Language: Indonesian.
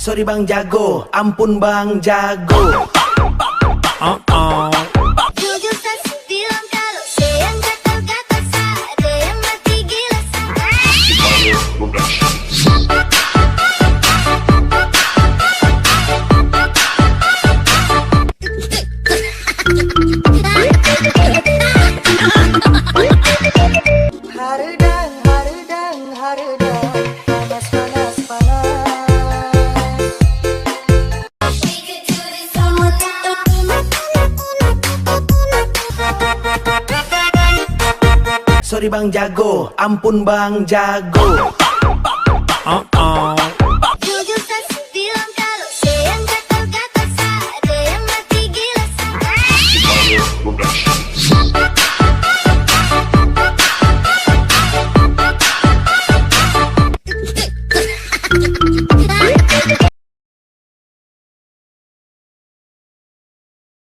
Sorry bang jago, ampun bang jago. Jujur kasih bilang kalau saya yang gatal-gatal, ada yang mati gila. Haredang, haredang, haredang, panas, panas, panas. Sorry bang jago, ampun bang jago.